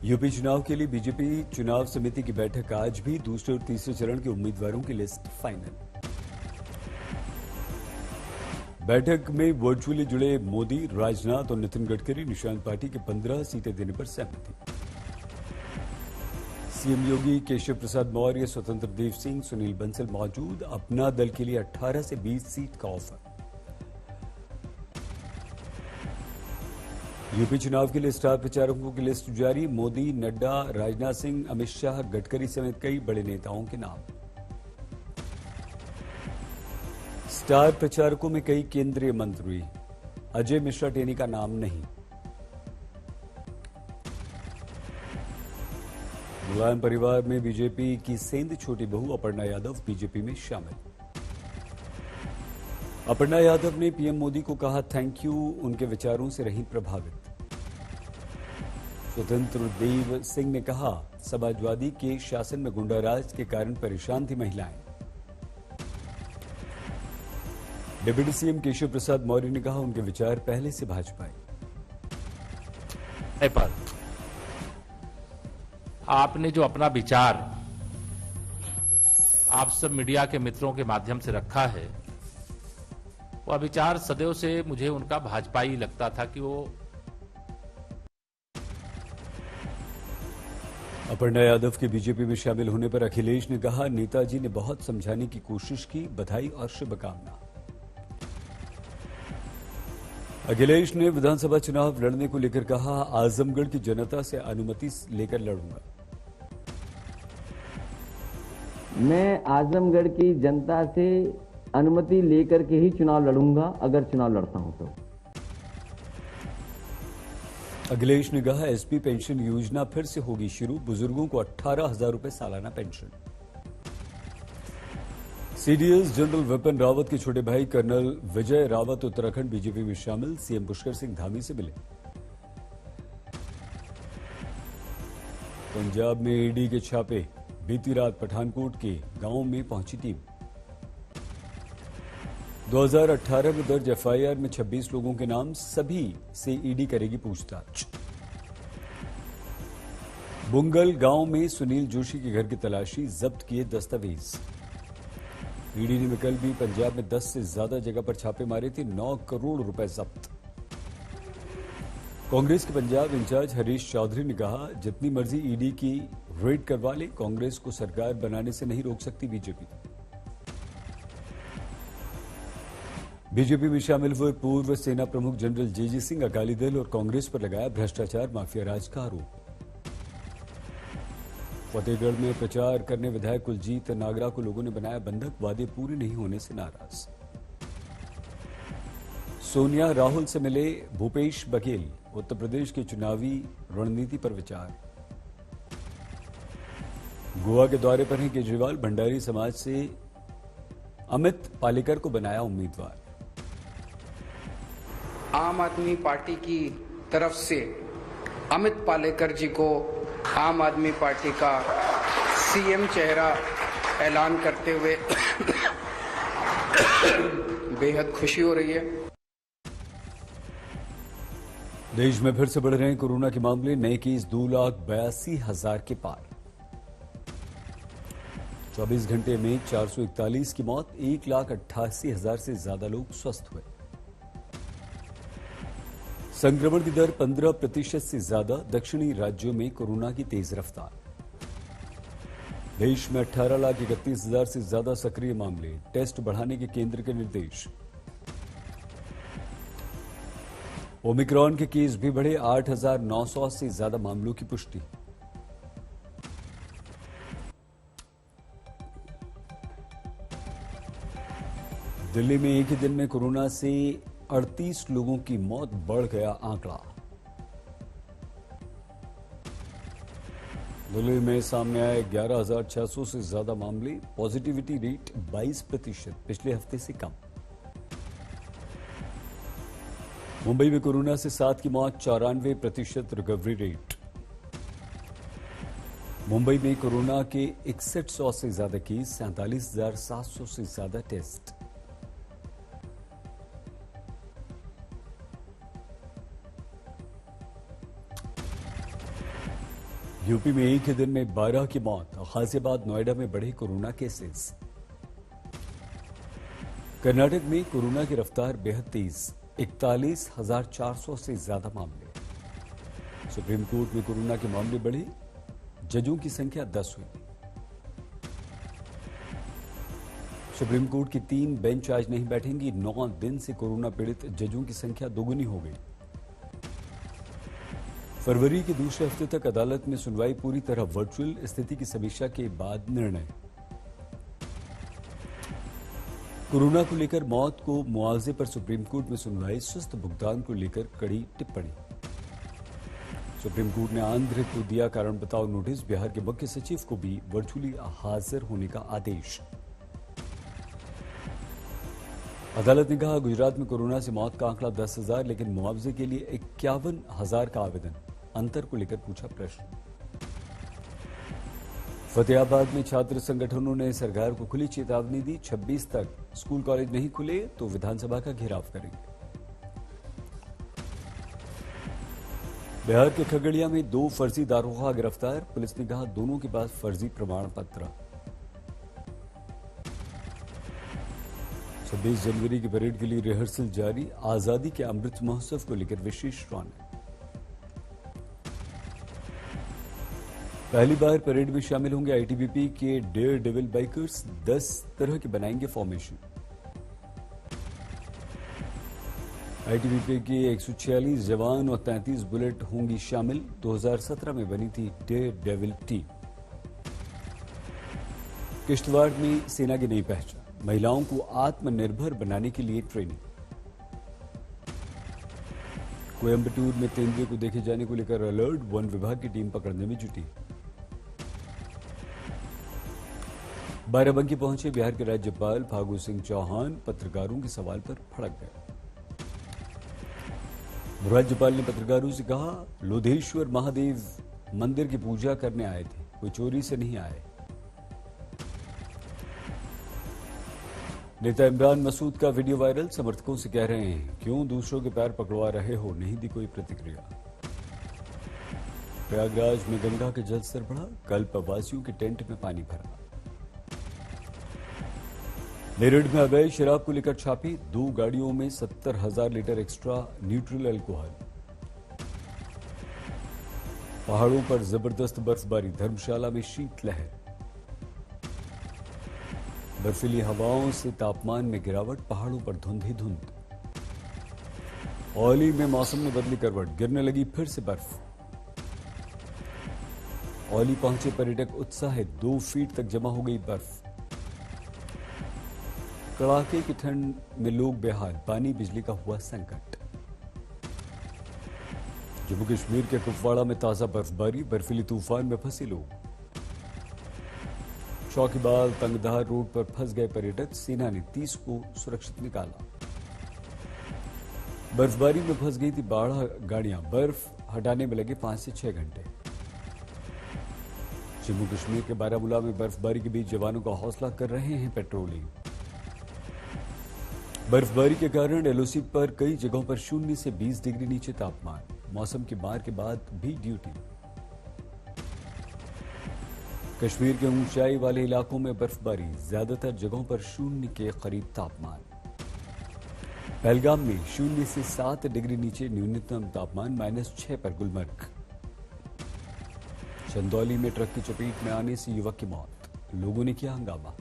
UP चुनाव के लिए बीजेपी चुनाव समिति की बैठक आज भी। दूसरे और तीसरे चरण के उम्मीदवारों की लिस्ट फाइनल। बैठक में वर्चुअली जुड़े मोदी, राजनाथ और नितिन गडकरी निशांत पार्टी के 15 सीटें देने पर सहमति। सीएम योगी, केशव प्रसाद मौर्य, स्वतंत्र देव सिंह, सुनील बंसल मौजूद। अपना दल के लिए 18 से 20 सीट का ऑफर। यूपी चुनाव के लिए स्टार प्रचारकों की लिस्ट जारी। मोदी, नड्डा, राजनाथ सिंह, अमित शाह, गडकरी समेत कई बड़े नेताओं के नाम। स्टार प्रचारकों में कई केंद्रीय मंत्री, अजय मिश्रा टेनी का नाम नहीं। मुलायम परिवार में बीजेपी की सेंध छोटी बहू अपर्णा यादव बीजेपी में शामिल। अपर्णा यादव ने पीएम मोदी को कहा थैंक यू, उनके विचारों से रही प्रभावित। स्वतंत्र देव सिंह ने कहा समाजवादी के शासन में गुंडाराज के कारण परेशान थी महिलाएं। डिप्टी सीएम केशव प्रसाद मौर्य ने कहा उनके विचार पहले से भाजपाई। पर आपने जो अपना विचार आप सब मीडिया के मित्रों के माध्यम से रखा है, वह विचार सदैव से मुझे उनका भाजपाई लगता था कि वो। अपर्णा यादव के बीजेपी में शामिल होने पर अखिलेश ने कहा नेताजी ने बहुत समझाने की कोशिश की, बधाई और शुभकामना। अखिलेश ने विधानसभा चुनाव लड़ने को लेकर कहा आजमगढ़ की जनता से अनुमति लेकर लड़ूंगा। मैं आजमगढ़ की जनता से अनुमति लेकर के ही चुनाव लड़ूंगा, अगर चुनाव लड़ता हूं तो। अखिलेश ने कहा एसपी पेंशन योजना फिर से होगी शुरू, बुजुर्गों को 18,000 रुपए सालाना pension. CDS general Vipin Rawat के छोटे भाई कर्नल विजय रावत उत्तराखंड बीजेपी में शामिल। सीएम पुष्कर सिंह धामी से मिले। पंजाब में ईडी के छापे, बीती रात पठानकोट के गांव में पहुंची टीम। 2018 में दर्ज एफआईआर में 26 लोगों के नाम, सभी से ईडी करेगी पूछताछ। बुंगल गांव में सुनील जोशी के घर की तलाशी, जब्त किए दस्तावेज। ईडी ने कल भी पंजाब में 10 से ज्यादा जगह पर छापे मारे थे, 9 करोड़ रुपए जब्त। कांग्रेस के पंजाब इंचार्ज हरीश चौधरी ने कहा जितनी मर्जी ईडी की रेड करवा ले, कांग्रेस को सरकार बनाने से नहीं रोक सकती बीजेपी। बीजेपी में शामिल हुए पूर्व सेना प्रमुख जनरल जेजी सिंह अकाली दल और कांग्रेस पर लगाया भ्रष्टाचार माफिया राज का आरोप। फतेहगढ़ में प्रचार करने विधायक कुलजीत नागरा को लोगों ने बनाया बंधक, वादे पूरे नहीं होने से नाराज। सोनिया राहुल से मिले भूपेश बघेल, उत्तर प्रदेश की चुनावी रणनीति पर विचार। गोवा के दौरे पर हैं केजरीवाल, भंडारी समाज से अमित पालेकर को बनाया उम्मीदवार। आम आदमी पार्टी की तरफ से अमित पालेकर जी को आम आदमी पार्टी का सीएम चेहरा ऐलान करते हुए बेहद खुशी हो रही है। देश में फिर से बढ़ रहे हैं कोरोना के मामले, नए केस 2,82,000 के पार। 24 घंटे में 441 की मौत, 1,88,000 से ज्यादा लोग स्वस्थ हुए। संक्रमण की दर 15% से ज्यादा, दक्षिणी राज्यों में कोरोना की तेज रफ्तार। देश में 18,31,000 से ज्यादा सक्रिय मामले, टेस्ट बढ़ाने के केंद्र के निर्देश। ओमिक्रॉन के केस भी बढ़े, 8,900 से ज्यादा मामलों की पुष्टि। दिल्ली में एक ही दिन में कोरोना से 38 लोगों की मौत, बढ़ गया आंकड़ा। दिल्ली में सामने आए 11,600 से ज्यादा मामले, पॉजिटिविटी रेट 22%, पिछले हफ्ते से कम। मुंबई में कोरोना से 7 की मौत, 94% रिकवरी रेट। मुंबई में कोरोना के 6100 से ज्यादा केस, 47,700 से ज्यादा टेस्ट। यूपी में एक ही दिन में 12 की मौत। गाजियाबाद नोएडा में बढ़े कोरोना केसेस। कर्नाटक में कोरोना की रफ्तार बेहद तेज, 41,400 से ज्यादा मामले। सुप्रीम कोर्ट में कोरोना के मामले बढ़े, जजों की संख्या 10 हुई। सुप्रीम कोर्ट की 3 बेंच आज नहीं बैठेंगी। 9 दिन से कोरोना पीड़ित जजों की संख्या दोगुनी हो गई। फरवरी के दूसरे हफ्ते तक अदालत में सुनवाई पूरी तरह वर्चुअल, स्थिति की समीक्षा के बाद निर्णय। कोरोना को लेकर मौत को मुआवजे पर सुप्रीम कोर्ट में सुनवाई, सुस्त भुगतान को लेकर कड़ी टिप्पणी। सुप्रीम कोर्ट ने आंध्र को दिया कारण बताओ नोटिस, बिहार के मुख्य सचिव को भी वर्चुअली हाजिर होने का आदेश। अदालत ने कहा गुजरात में कोरोना से मौत का आंकड़ा 10,000, लेकिन मुआवजे के लिए 51,000 का आवेदन, अंतर को लेकर पूछा प्रश्न। फतेहाबाद में छात्र संगठनों ने सरकार को खुली चेतावनी दी, 26 तक स्कूल कॉलेज नहीं खुले तो विधानसभा का घेराव करेंगे। बिहार के खगड़िया में 2 फर्जी दारोगा गिरफ्तार, पुलिस ने कहा दोनों के पास फर्जी प्रमाण पत्र। 26 जनवरी की परेड के लिए रिहर्सल जारी, आजादी के अमृत महोत्सव को लेकर विशेष रौनक। पहली बार परेड में शामिल होंगे आईटीबीपी के डेयर डेविल बाइकर्स, 10 तरह के बनाएंगे फॉर्मेशन। आईटीबीपी के 146 जवान और 33 बुलेट होंगी शामिल। 2017 में बनी थी डेयर डेविल टीम। किश्तवाड़ में सेना की नई पहचान, महिलाओं को आत्मनिर्भर बनाने के लिए ट्रेनिंग। कोयंबटूर में तेंदुए को देखे जाने को लेकर अलर्ट, वन विभाग की टीम पकड़ने में जुटी। बाराबंकी पहुंचे बिहार के राज्यपाल फागू सिंह चौहान, पत्रकारों के सवाल पर भड़क गए। राज्यपाल ने पत्रकारों से कहा लोधेश्वर महादेव मंदिर की पूजा करने आए थे, कोई चोरी से नहीं आए। नेता इमरान मसूद का वीडियो वायरल, समर्थकों से कह रहे हैं क्यों दूसरों के पैर पकड़वा रहे हो, नहीं दी कोई प्रतिक्रिया। प्रयागराज में गंगा के जलस्तर बढ़ा, कल प्रवासियों के टेंट में पानी भरा। मेरठ में अवैध शराब को लेकर छापे, 2 गाड़ियों में 70,000 लीटर एक्स्ट्रा न्यूट्रल अल्कोहल। पहाड़ों पर जबरदस्त बर्फबारी, धर्मशाला में शीतलहर। बर्फीली हवाओं से तापमान में गिरावट, पहाड़ों पर धुंध ही धुंध। औली में मौसम में बदली करवट, गिरने लगी फिर से बर्फ। औली पहुंचे पर्यटक उत्साहित, 2 फीट तक जमा हो गई बर्फ। कड़ाके की ठंड में लोग बेहाल, पानी बिजली का हुआ संकट। जम्मू कश्मीर के कुपवाड़ा में ताजा बर्फबारी, बर्फीली तूफान में फंसे लोग। चौकीबाल तंगधार रोड पर फंस गए पर्यटक, सेना ने 30 को सुरक्षित निकाला। बर्फबारी में फंस गई थी 12 गाड़ियां, बर्फ हटाने में लगे 5 से 6 घंटे। जम्मू कश्मीर के बारामूला में बर्फबारी के बीच जवानों का हौसला कर रहे हैं पेट्रोलिंग। बर्फबारी के कारण एलओसी पर कई जगहों पर 0 से 20 डिग्री नीचे तापमान, मौसम की मार के बाद भी ड्यूटी। कश्मीर के ऊंचाई वाले इलाकों में बर्फबारी, ज्यादातर जगहों पर 0 के करीब तापमान। पहलगाम में 0 से 7 डिग्री नीचे न्यूनतम तापमान, -6 पर गुलमर्ग। चंदौली में ट्रक की चपेट में आने से युवक की मौत, लोगों ने किया हंगामा।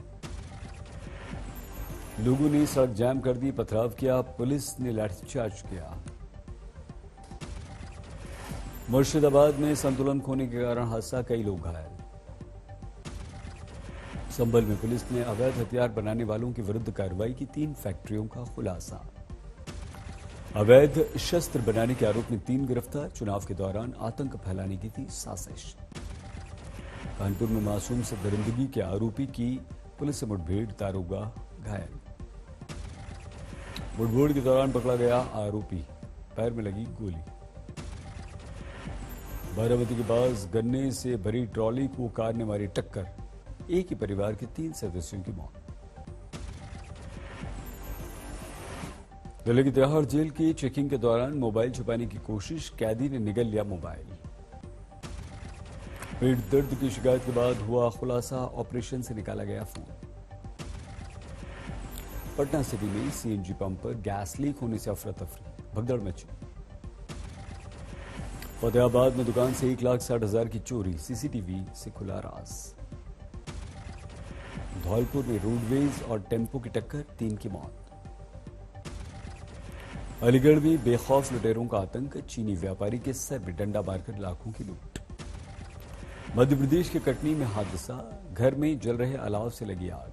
लोगों ने सड़क जाम कर दी, पथराव किया, पुलिस ने लाठीचार्ज किया। मुर्शिदाबाद में संतुलन खोने के कारण हादसा, कई लोग घायल। संभल में पुलिस ने अवैध हथियार बनाने वालों के विरुद्ध कार्रवाई की, 3 फैक्ट्रियों का खुलासा। अवैध शस्त्र बनाने के आरोप में 3 गिरफ्तार, चुनाव के दौरान आतंक फैलाने की थी साजिश। कानपुर में मासूम से दरिंदगी के आरोपी की पुलिस से मुठभेड़, दारोगा घायल। मुठभेड़ के दौरान पकड़ा गया आरोपी, पैर में लगी गोली। बारामती के पास गन्ने से भरी ट्रॉली को कार ने मारी टक्कर, एक ही परिवार के 3 सदस्यों की मौत। दिल्ली की तिहाड़ जेल की चेकिंग के दौरान मोबाइल छुपाने की कोशिश, कैदी ने निगल लिया मोबाइल। पेट दर्द की शिकायत के बाद हुआ खुलासा, ऑपरेशन से निकाला गया फोन। पटना सिटी में सीएनजी पंप पर गैस लीक होने से अफरा तफरी, भगदड़ मची। फतेहाबाद में दुकान से 1,60,000 की चोरी, सीसीटीवी से खुला राज। धौलपुर में रोडवेज और टेम्पो की टक्कर, 3 की मौत। अलीगढ़ में बेखौफ लुटेरों का आतंक, चीनी व्यापारी के सर में डंडा मारकर लाखों की लूट। मध्य प्रदेश के कटनी में हादसा, घर में जल रहे अलाव से लगी आग।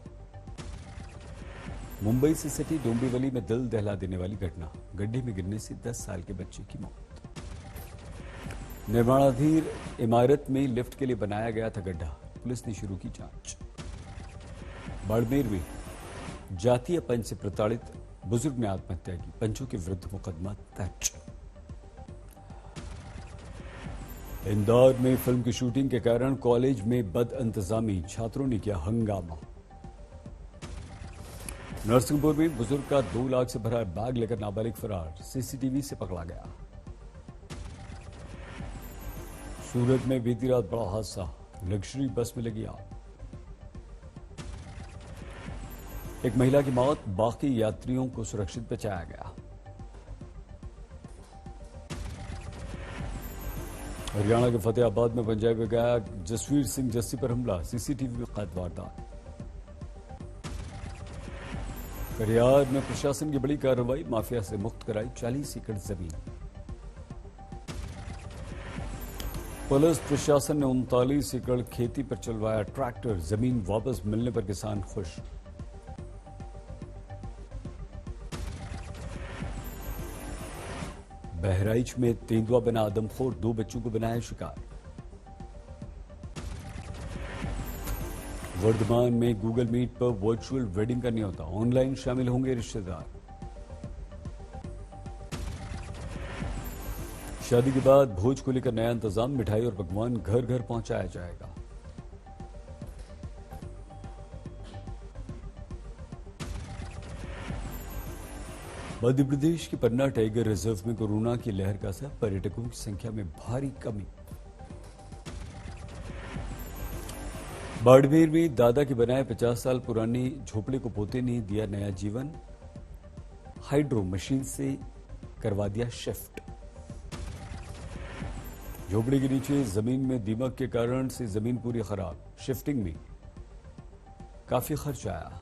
मुंबई से सटी डोंबिवली में दिल दहला देने वाली घटना, गड्ढे में गिरने से 10 साल के बच्चे की मौत। निर्माणाधीन इमारत में लिफ्ट के लिए बनाया गया था गड्ढा, पुलिस ने शुरू की जांच। बाड़मेर में जातीय पंच से प्रताड़ित बुजुर्ग ने आत्महत्या की, पंचों के विरुद्ध मुकदमा दर्ज। इंदौर में फिल्म की शूटिंग के कारण कॉलेज में बदइंतजामी, छात्रों ने किया हंगामा। नरसिंहपुर में बुजुर्ग का 2 लाख से भरा बैग लेकर नाबालिग फरार, सीसीटीवी से पकड़ा गया। सूरत में बीती रात बड़ा हादसा, लग्जरी बस में लगी आग। एक महिला की मौत, बाकी यात्रियों को सुरक्षित बचाया गया। हरियाणा के फतेहाबाद में पंजाब में गया जसवीर सिंह जस्सी पर हमला, सीसीटीवी में कैद वारदात। कटिहार में प्रशासन की बड़ी कार्रवाई, माफिया से मुक्त कराई 40 एकड़ जमीन। पुलिस प्रशासन ने 39 एकड़ खेती पर चलवाया ट्रैक्टर, जमीन वापस मिलने पर किसान खुश। बहराइच में तेंदुआ बना आदमखोर, 2 बच्चों को बनाया शिकार। वर्धमान में गूगल मीट पर वर्चुअल वेडिंग करनी होता, ऑनलाइन शामिल होंगे रिश्तेदार। शादी के बाद भोज को लेकर नया इंतजाम, मिठाई और पकवान घर घर पहुंचाया जाएगा। मध्य प्रदेश के पन्ना टाइगर रिजर्व में कोरोना की लहर का असर, पर्यटकों की संख्या में भारी कमी। बाड़मेर में दादा के बनाए 50 साल पुराने झोपड़े को पोते ने दिया नया जीवन, हाइड्रो मशीन से करवा दिया शिफ्ट। झोपड़े के नीचे जमीन में दीमक के कारण से जमीन पूरी खराब, शिफ्टिंग में काफी खर्च आया।